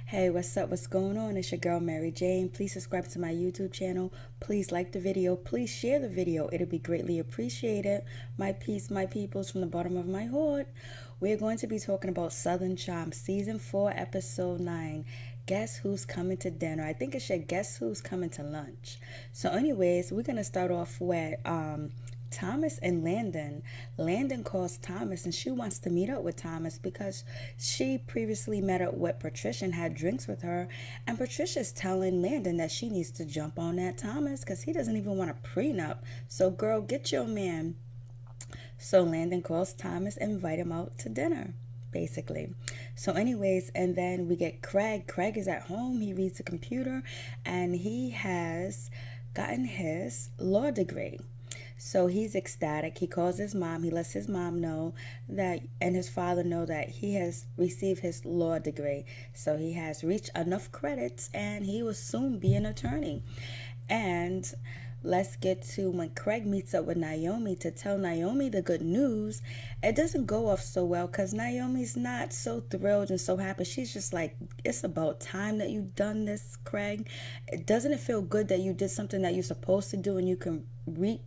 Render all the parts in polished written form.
Hey, what's up? What's going on? It's your girl Mary Jane. Please subscribe to my YouTube channel. Please like the video. Please share the video. It'll be greatly appreciated. My peace, my peoples, from the bottom of my heart. We're going to be talking about Southern Charm, Season 4, Episode 9. Guess who's coming to dinner? I think it should guess who's coming to lunch. So anyways, we're going to start off with Thomas and Landon. Landon calls Thomas and she wants to meet up with Thomas because she previously met up with Patricia and had drinks with her. And Patricia's telling Landon that she needs to jump on that Thomas because he doesn't even want a prenup. So girl, get your man. So Landon calls Thomas and invite him out to dinner, basically. So anyways, and then we get Craig. Craig is at home. He reads the computer and he has gotten his law degree. So he's ecstatic. He calls his mom. He lets his mom know that, and his father know that he has received his law degree. So he has reached enough credits and he will soon be an attorney. And let's get to when Craig meets up with Naomi to tell Naomi the good news. It doesn't go off so well because Naomi's not so thrilled and so happy. She's just like, it's about time that you've done this, Craig. Doesn't it feel good that you did something that you're supposed to do and you can reap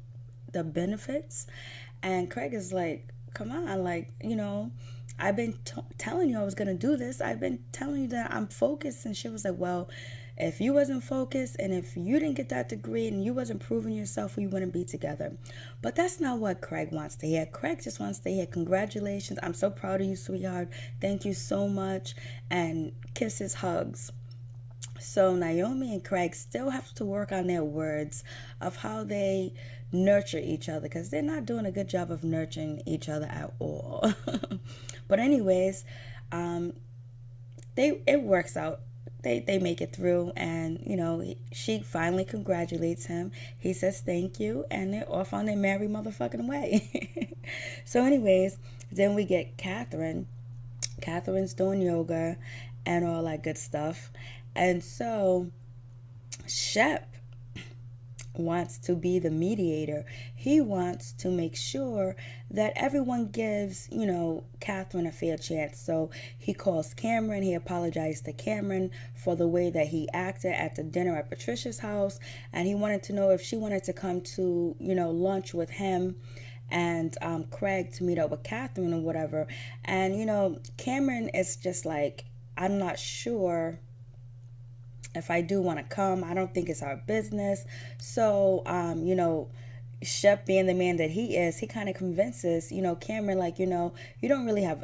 the benefits? And Craig is like, come on, like, I've been telling you I was gonna do this. I've been telling you that I'm focused. And she was like, well, if you wasn't focused and if you didn't get that degree and you wasn't proving yourself, we wouldn't be together. But that's not what Craig wants to hear. Craig just wants to hear, congratulations, I'm so proud of you, sweetheart, thank you so much, and kisses, hugs. So Naomi and Craig still have to work on their words of how they nurture each other because they're not doing a good job of nurturing each other at all. But anyways, it works out. They make it through, and she finally congratulates him. He says thank you, and they're off on their merry motherfucking way. So anyways, then we get Catherine. Catherine's doing yoga and all that good stuff. And so Shep wants to be the mediator. He wants to make sure that everyone gives, Catherine a fair chance. So he calls Cameron. He apologized to Cameron for the way that he acted at the dinner at Patricia's house. And he wanted to know if she wanted to come to, lunch with him and Craig to meet up with Catherine or whatever. And, Cameron is just like, I'm not sure if I do want to come. I don't think it's our business. So, Shep being the man that he is, he kind of convinces, Cameron, like, you don't really have,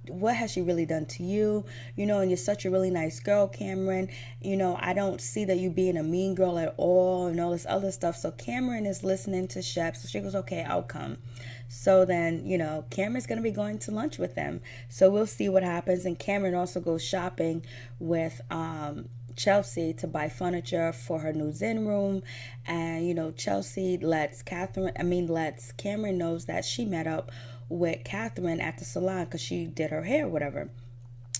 what has she really done to you? And you're such a really nice girl, Cameron. I don't see that you being a mean girl at all and all this other stuff. So Cameron is listening to Shep. So she goes, okay, I'll come. So then, Cameron's going to be going to lunch with them. So we'll see what happens. And Cameron also goes shopping with, Chelsea to buy furniture for her new Zen room. And Chelsea lets Cameron knows that she met up with Catherine at the salon because she did her hair, whatever.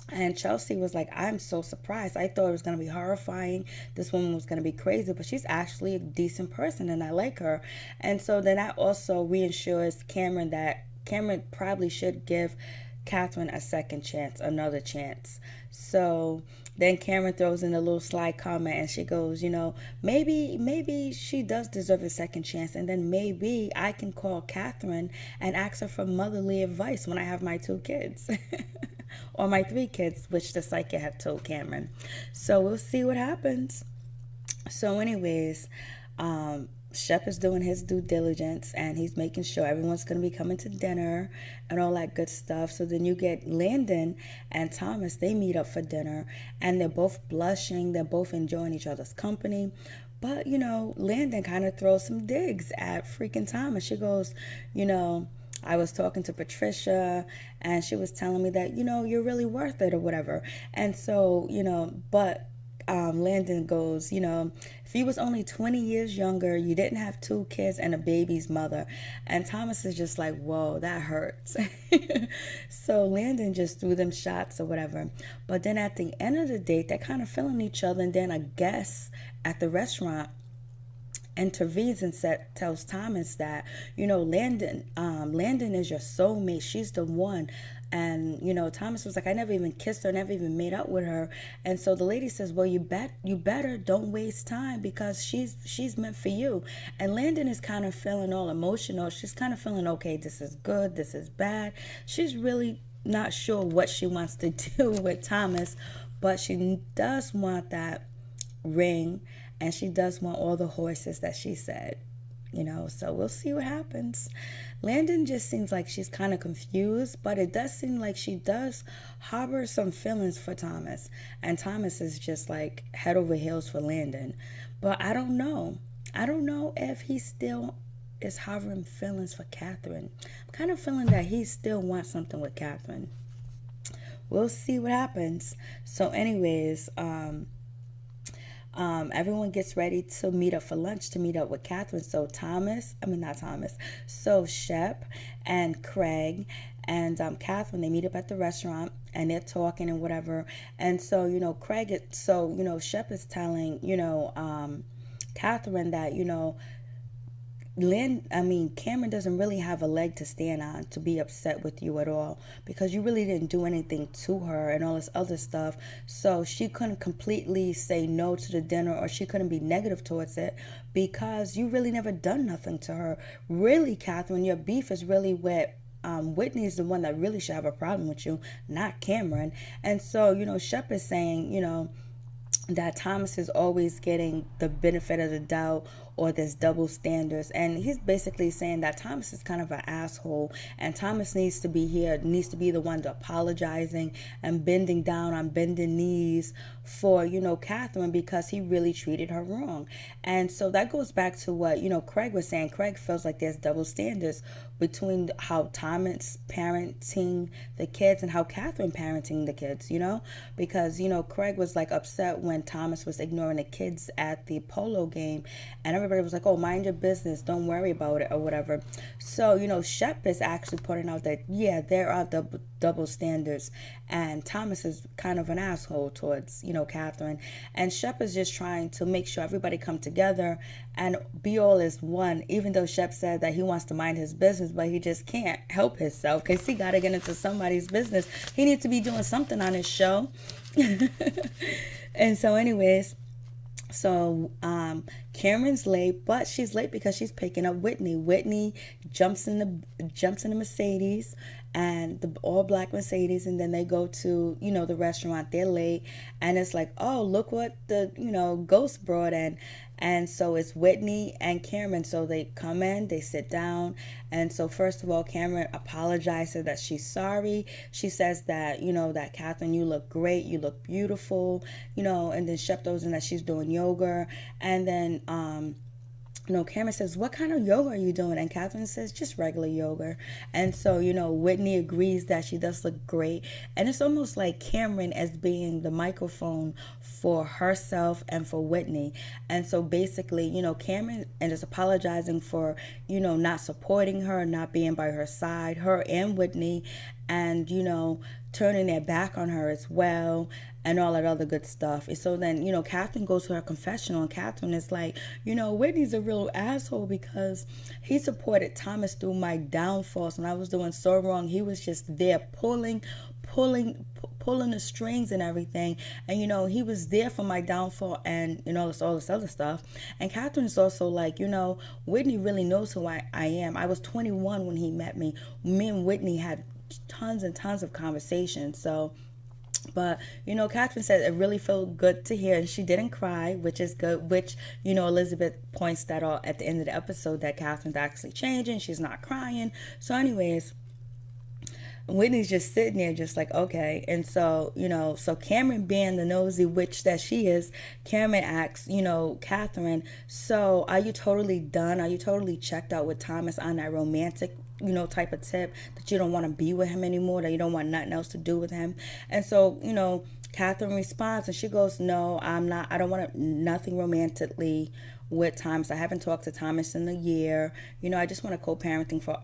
And Chelsea was like, I'm so surprised. I thought it was going to be horrifying. This woman was going to be crazy, but she's actually a decent person and I like her. And so then that also reassures Cameron that Cameron probably should give Catherine a second chance, another chance. So then Cameron throws in a little sly comment and she goes, maybe she does deserve a second chance, and then maybe I can call Catherine and ask her for motherly advice when I have my 2 kids. Or my 3 kids, which the psychic had told Cameron. So we'll see what happens. So anyways, Shep is doing his due diligence and he's making sure everyone's going to be coming to dinner and all that good stuff. So then you get Landon and Thomas. They meet up for dinner and they're both blushing. They're both enjoying each other's company. But, Landon kind of throws some digs at freaking Thomas. She goes, I was talking to Patricia and she was telling me that, you're really worth it or whatever. And so, but Landon goes, if you was only 20 years younger, you didn't have 2 kids and a baby's mother. And Thomas is just like, whoa, that hurts. So Landon just threw them shots or whatever. But then at the end of the date, they're kind of feeling each other. And then a guest at the restaurant intervenes and tells Thomas that, Landon is your soulmate. She's the one. And, Thomas was like, I never even kissed her, never even made out with her. And so the lady says, well, you better don't waste time, because she's meant for you. And Landon is kind of feeling all emotional. She's kind of feeling, okay, this is good, this is bad. She's really not sure what she wants to do with Thomas, but she does want that ring, and she does want all the horses that she said. So we'll see what happens. Landon just seems like she's kind of confused, but it does seem like she does harbor some feelings for Thomas. And Thomas is just like head over heels for Landon. But I don't know. I don't know if he still is harboring feelings for Catherine. I'm kind of feeling that he still wants something with Catherine. We'll see what happens. So anyways, everyone gets ready to meet up for lunch, to meet up with Catherine. So Shep and Craig and Catherine, they meet up at the restaurant, and they're talking and whatever. And so, Shep is telling, Catherine that, Cameron doesn't really have a leg to stand on to be upset with you at all, because you really didn't do anything to her and all this other stuff. So she couldn't completely say no to the dinner, or she couldn't be negative towards it, because you really never done nothing to her. Really, Catherine, your beef is really with Whitney is the one that really should have a problem with you, not Cameron. And so, Shep is saying, that Thomas is always getting the benefit of the doubt, or there's double standards. And he's basically saying that Thomas is kind of an asshole, and Thomas needs to be the one to apologizing and bending down on bending knees for, Catherine, because he really treated her wrong. And so that goes back to what, Craig was saying. Craig feels like there's double standards between how Thomas parenting the kids and how Catherine parenting the kids, because, Craig was like upset when Thomas was ignoring the kids at the polo game, and everybody was like, oh, mind your business, don't worry about it, or whatever. So, Shep is actually pointing out that, yeah, there are double standards, and Thomas is kind of an asshole towards, Catherine. And Shep is just trying to make sure everybody come together and be all as one, even though Shep said that he wants to mind his business, but he just can't help himself, because he got to get into somebody's business. He needs to be doing something on his show. And so anyways, Cameron's late, but she's late because she's picking up Whitney. Whitney jumps in the Mercedes, and the all black Mercedes, and then they go to, the restaurant. They're late, and it's like, oh, look what the, ghost brought in. And so it's Whitney and Cameron. So they come in, they sit down. And so first of all, Cameron apologizes that she's sorry. She says that, that Catherine, you look great. You look beautiful, and then Shep throws in that she's doing yoga. And then, Cameron says, what kind of yoga are you doing? And Catherine says, just regular yoga. And so, Whitney agrees that she does look great. And it's almost like Cameron as being the microphone for herself and for Whitney. And so basically, Cameron is apologizing for, not supporting her, not being by her side, her and Whitney, and, turning their back on her as well, and all that other good stuff. And so then, Catherine goes to her confessional, and Catherine is like, Whitney's a real asshole, because he supported Thomas through my downfalls when I was doing so wrong. He was just there pulling the strings and everything, and he was there for my downfall, and all this other stuff. And Catherine is also like, Whitney really knows who I am. I was 21 when he met me. Me and Whitney had tons and tons of conversations. So, but Catherine said it really felt good to hear, and she didn't cry, which is good, which Elizabeth points that out at the end of the episode, that Catherine's actually changing, she's not crying. So anyways, Whitney's just sitting there just like, okay. And so, so Cameron, being the nosy witch that she is, Cameron asks, Catherine, so are you totally done? Are you totally checked out with Thomas on that romantic, type of tip, that you don't want to be with him anymore, that you don't want nothing else to do with him? And so, Catherine responds, and she goes, no, I'm not. I don't want nothing romantically with Thomas. I haven't talked to Thomas in a year. I just want a co-parenting for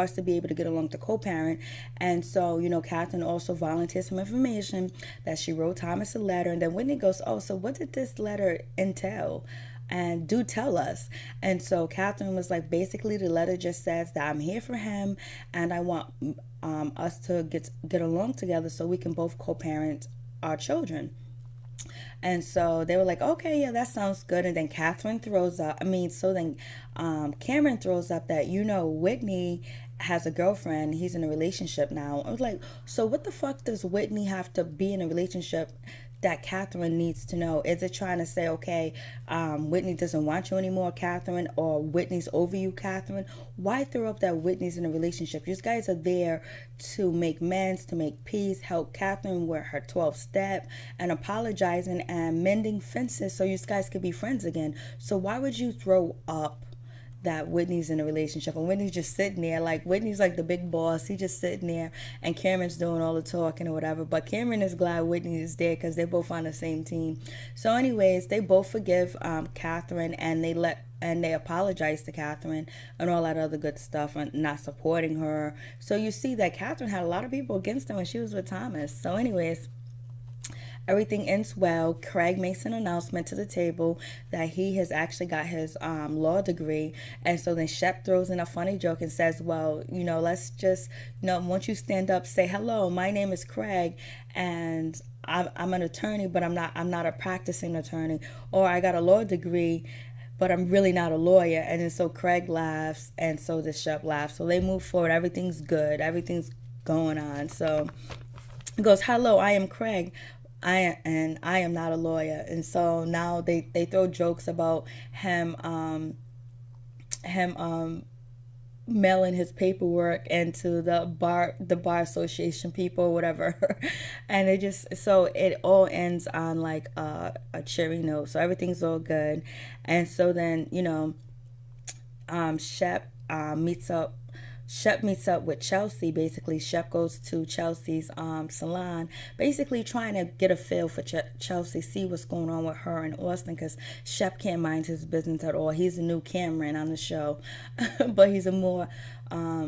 us to be able to get along to co-parent. And so, Catherine also volunteers some information that she wrote Thomas a letter. And then Whitney goes, oh, so what did this letter entail? And do tell us. And so Catherine was like, basically the letter just says that I'm here for him, and I want us to get along together so we can both co-parent our children. And so they were like, okay, yeah, that sounds good. And then Cameron throws up that, Whitney has a girlfriend. He's in a relationship now. I was like, so what the fuck does Whitney have to be in a relationship that Catherine needs to know? Is it trying to say, okay, Whitney doesn't want you anymore, Catherine, or Whitney's over you, Catherine? Why throw up that Whitney's in a relationship? You guys are there to make amends, to make peace, help Catherine with her 12th step, and apologizing and mending fences so you guys could be friends again. So why would you throw up that Whitney's in a relationship and Whitney's just sitting there? Like, Whitney's like the big boss. He's just sitting there and Cameron's doing all the talking or whatever. But Cameron is glad Whitney is there because they're both on the same team. So anyways, they both forgive Catherine, and they apologize to Catherine and all that other good stuff and not supporting her. So you see that Catherine had a lot of people against her when she was with Thomas. So anyways, everything ends well. Craig makes an announcement to the table that he has actually got his law degree. And so then Shep throws in a funny joke and says, well, let's just, once you stand up, say, hello, my name is Craig, and I'm an attorney, but I'm not a practicing attorney. Or I got a law degree, but I'm really not a lawyer. And then so Craig laughs, and so does Shep laughs. So they move forward. Everything's good. Everything's going on. So he goes, hello, I am Craig. I am not a lawyer. And so now they throw jokes about him mailing his paperwork into the bar association people or whatever. And it all ends on like a cheery note. So everything's all good. And so then Shep meets up with Chelsea. Basically, Shep goes to Chelsea's salon, basically trying to get a feel for Chelsea, see what's going on with her and Austin, because Shep can't mind his business at all. He's a new Cameron on the show, but he's a more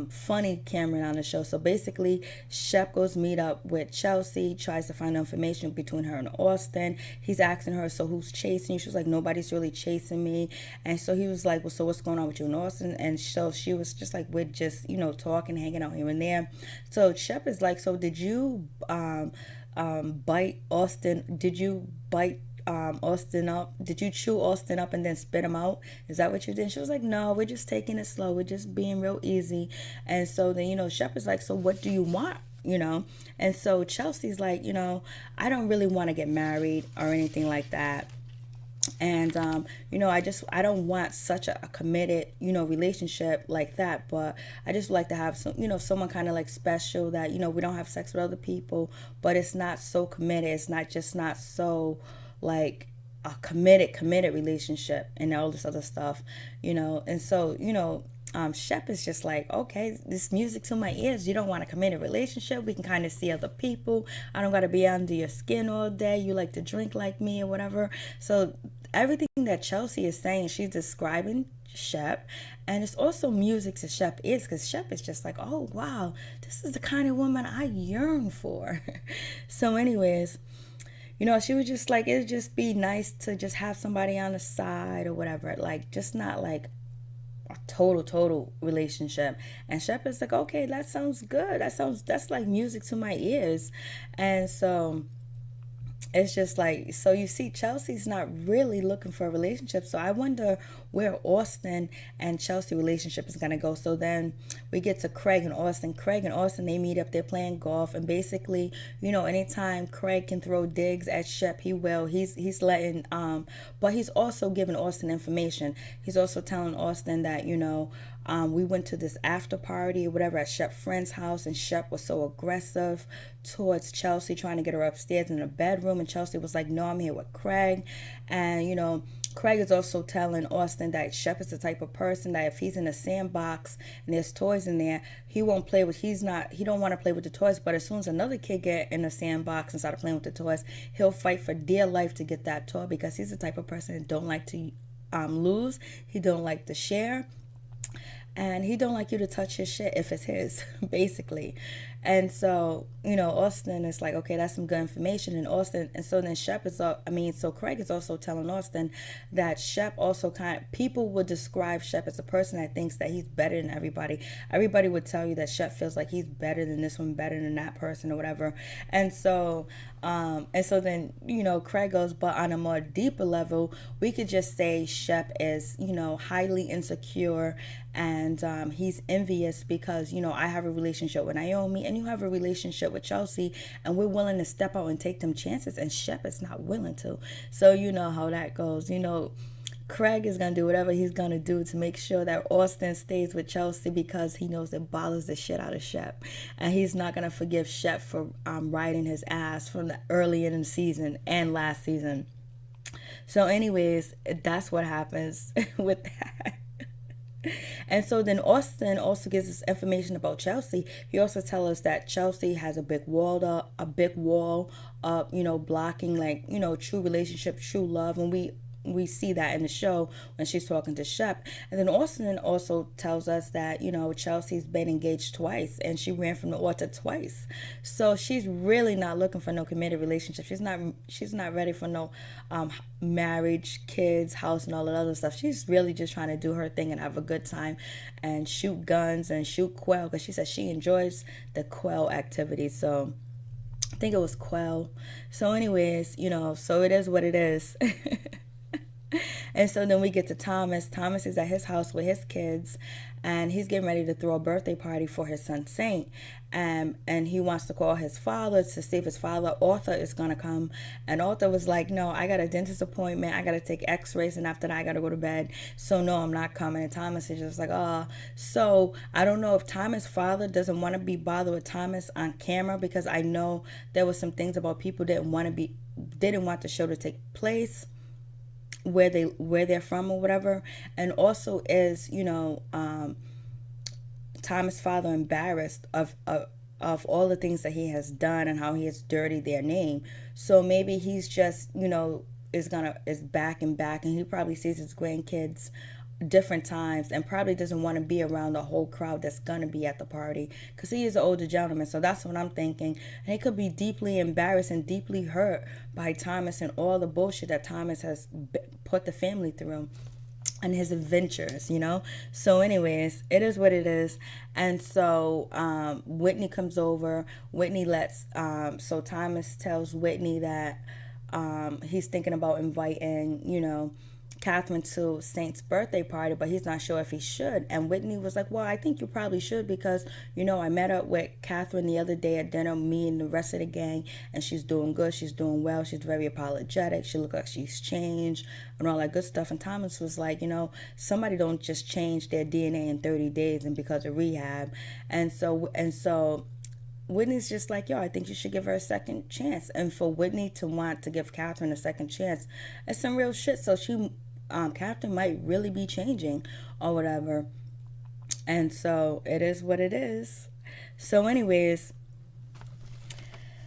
funny Cameron on the show. So basically, Shep goes meet up with Chelsea, tries to find information between her and Austin. He's asking her, so who's chasing you? She was like, nobody's really chasing me. And so he was like, well, so what's going on with you and Austin? And so she was just like, we're just, talking, hanging out here and there. So Shep is like, so did you bite Austin? Did you bite Austin up? Did you chew Austin up and then spit him out? Is that what you did? She was like, no, we're just taking it slow. We're just being real easy. And so then, Shep is like, so what do you want? And so Chelsea's like, I don't really want to get married or anything like that. And, I don't want such a committed, relationship like that. But I just like to have someone kind of like special that, we don't have sex with other people, but it's not so committed. It's not so like a committed relationship and all this other stuff, And so, Shep is just like, okay, this music to my ears. You don't want to commit a relationship. We can kind of see other people. I don't got to be under your skin all day. You like to drink like me or whatever. So everything that Chelsea is saying, she's describing Shep. And it's also music to Shep is, because Shep is just like, oh, wow, this is the kind of woman I yearn for. So anyways, she was just like, it'd just be nice to just have somebody on the side or whatever. Like, just not like a total relationship. And Shep is like, okay, that sounds good. That's like music to my ears. And so it's just like, so you see, Chelsea's not really looking for a relationship. So I wonder where Austin and Chelsea relationship is going to go. So then we get to Craig and Austin. Craig and Austin, they meet up, they're playing golf. And basically, anytime Craig can throw digs at Shep, he will. He's letting, but he's also giving Austin information. He's also telling Austin that, we went to this after party or whatever at Shep's friend's house, and Shep was so aggressive towards Chelsea, trying to get her upstairs in the bedroom. And Chelsea was like, no, I'm here with Craig. And, Craig is also telling Austin that Shep is the type of person that if he's in a sandbox and there's toys in there, he won't play with, he don't want to play with the toys. But as soon as another kid get in a sandbox and start playing with the toys, he'll fight for dear life to get that toy, because he's the type of person that don't like to lose. He don't like to share. And he don't like you to touch his shit if it's his, basically. And so, you know, Austin is like, okay, that's some good information. And Austin, and so then Shep is, so Craig is also telling Austin that Shep also people would describe Shep as a person that thinks that he's better than everybody. Everybody would tell you that Shep feels like he's better than this one, better than that person or whatever. And so then, you know, Craig goes, but on a more deeper level, we could just say Shep is, you know, highly insecure, and he's envious because, you know, I have a relationship with Naomi and you have a relationship with Chelsea, and we're willing to step out and take them chances, and Shep is not willing to. So you know how that goes. You know, Craig is going to do whatever he's going to do to make sure that Austin stays with Chelsea, because he knows it bothers the shit out of Shep. And he's not going to forgive Shep for riding his ass from the early in the season and last season. So anyways, that's what happens with that. And so then Austin also gives us information about Chelsea. He also tells us that Chelsea has a big wall up, you know, blocking, like, you know, true relationship, true love. And we see that in the show when she's talking to Shep. And then Austin also tells us that, you know, Chelsea's been engaged twice and she ran from the altar twice. So she's really not looking for no committed relationship. She's not ready for no marriage, kids, house, and all that other stuff. She's really just trying to do her thing and have a good time and shoot guns and shoot quail, because she says she enjoys the quail activity. So I think it was quail. So anyways, you know, so it is what it is. And so then we get to Thomas. Thomas is at his house with his kids, and he's getting ready to throw a birthday party for his son Saint. And he wants to call his father to see if his father, Arthur, is going to come. And Arthur was like, no, I got a dentist appointment. I got to take x-rays, and after that, I got to go to bed. So no, I'm not coming. And Thomas is just like, oh. So I don't know if Thomas' father doesn't want to be bothered with Thomas on camera, because I know there were some things about people didn't want the show to take place where they're from or whatever. And also, is, you know, Thomas' father embarrassed of all the things that he has done and how he has dirtied their name. So maybe he's just, you know, is back and he probably sees his grandkids different times and probably doesn't want to be around the whole crowd that's gonna be at the party, because he is an older gentleman. So that's what I'm thinking. And he could be deeply embarrassed and deeply hurt by Thomas and all the bullshit that Thomas has put the family through and his adventures, you know. So anyways, it is what it is. And so Whitney comes over. Whitney so Thomas tells Whitney that he's thinking about inviting, you know, Catherine to Saint's birthday party, but he's not sure if he should. And Whitney was like, well, I think you probably should, because, you know, I met up with Catherine the other day at dinner, me and the rest of the gang, and she's doing good, she's doing well, she's very apologetic, she looks like she's changed and all that good stuff. And Thomas was like, you know, somebody don't just change their DNA in 30 days and because of rehab. And so Whitney's just like, yo, I think you should give her a second chance. And for Whitney to want to give Catherine a second chance, it's some real shit. So Catherine might really be changing or whatever. And so it is what it is. So anyways,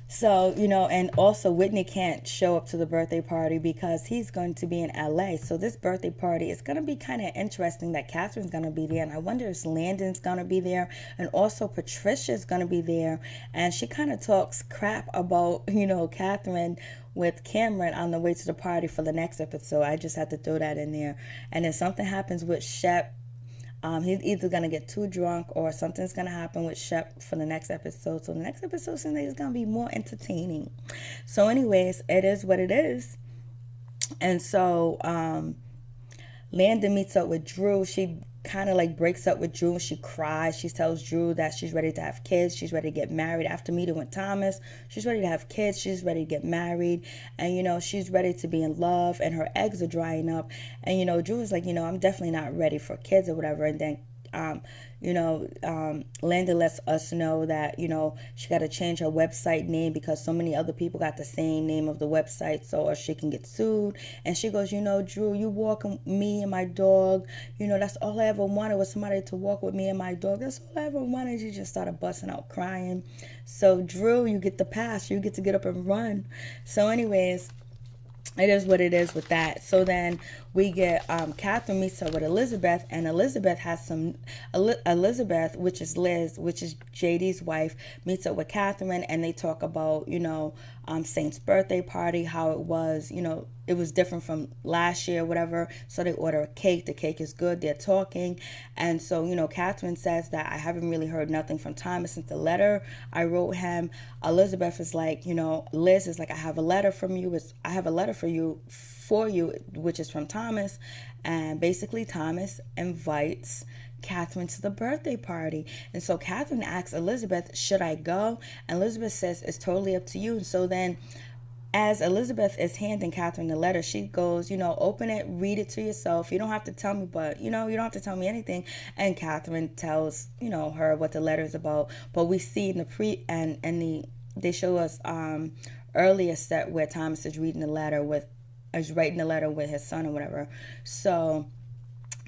so, you know, and also Whitney can't show up to the birthday party because he's going to be in LA. So this birthday party is going to be kind of interesting that Catherine's going to be there. And I wonder if Landon's going to be there. And also Patricia's going to be there. And she kind of talks crap about, you know, Catherine with Cameron on the way to the party for the next episode. I just had to throw that in there. And if something happens with Shep, he's either going to get too drunk or something's going to happen with Shep for the next episode. So the next episode seems like it's going to be more entertaining. So anyways, it is what it is. And so Landon meets up with Drew. She kind of like breaks up with Drew. She cries. She tells Drew that she's ready to have kids. She's ready to get married. After meeting with Thomas, she's ready to have kids. She's ready to get married. And, you know, she's ready to be in love. And her eggs are drying up. And, you know, Drew is like, you know, I'm definitely not ready for kids or whatever. And then Landon lets us know that, you know, she got to change her website name because so many other people got the same name of the website, so or she can get sued. And she goes, you know, Drew, you walk me and my dog. You know, that's all I ever wanted was somebody to walk with me and my dog. That's all I ever wanted. She just started busting out crying. So Drew, you get the pass. You get to get up and run. So anyways, it is what it is with that. So then we get Catherine meets up with Elizabeth, and Elizabeth has some Elizabeth, which is Liz, which is JD's wife, meets up with Catherine, and they talk about, you know, Saint's birthday party, how it was, you know, it was different from last year, whatever. So they order a cake. The cake is good. They're talking. And so, you know, Catherine says that I haven't really heard nothing from Thomas since the letter I wrote him. Elizabeth is like, you know, Liz is like, I have a letter from you. I have a letter for you, which is from Thomas. And basically Thomas invites Catherine to the birthday party. And so Catherine asks Elizabeth, should I go? And Elizabeth says, it's totally up to you. And so then as Elizabeth is handing Catherine the letter, she goes, you know, open it, read it to yourself. You don't have to tell me, but, you know, you don't have to tell me anything. And Catherine tells, you know, her what the letter is about. But we see in the they show us earlier set where Thomas is writing the letter with his son or whatever. So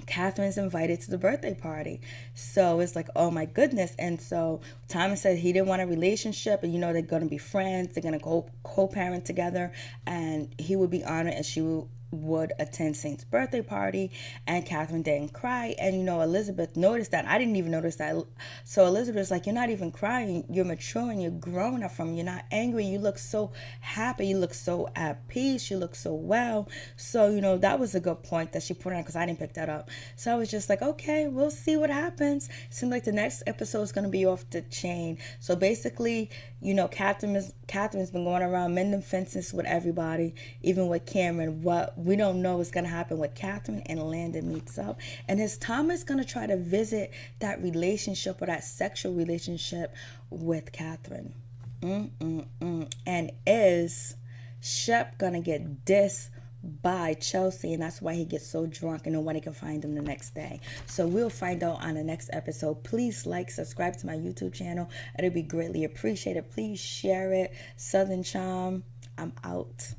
Catherine's invited to the birthday party. So it's like, oh my goodness. And so Thomas said he didn't want a relationship, and you know, they're going to be friends. They're going to go co-parent together, and he would be honored and she would attend Saint's birthday party. And Catherine didn't cry. And you know, Elizabeth noticed that. I didn't even notice that. So Elizabeth's like, you're not even crying. You're maturing. You're growing up from. You're not angry. You look so happy. You look so at peace. You look so well. So, you know, that was a good point that she put on, because I didn't pick that up. So I was just like, okay, we'll see what happens. Seems like the next episode is going to be off the chain. So basically, you know, Catherine's been going around mending fences with everybody, even with Cameron. What we don't know is going to happen with Catherine and Landon meets up. And is Thomas going to try to visit that relationship or that sexual relationship with Catherine? And is Shep going to get dissed by Chelsea, and that's why he gets so drunk and nobody can find him the next day? So we'll find out on the next episode. Please like, subscribe to my YouTube channel. It'll be greatly appreciated. Please share it. Southern Charm, I'm out.